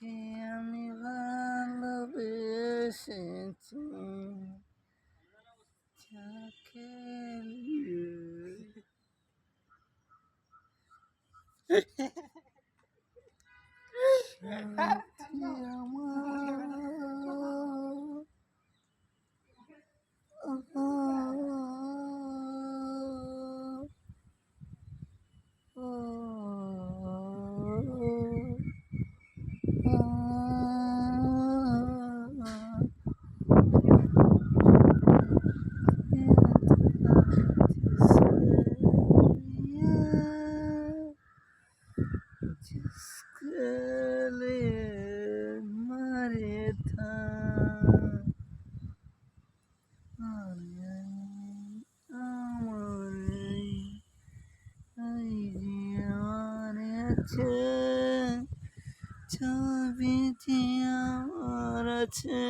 যাকে আমি ভালোবেসেছি, যাকে সাথী जिसके लिए मरे था ছবিটি আমার আছে।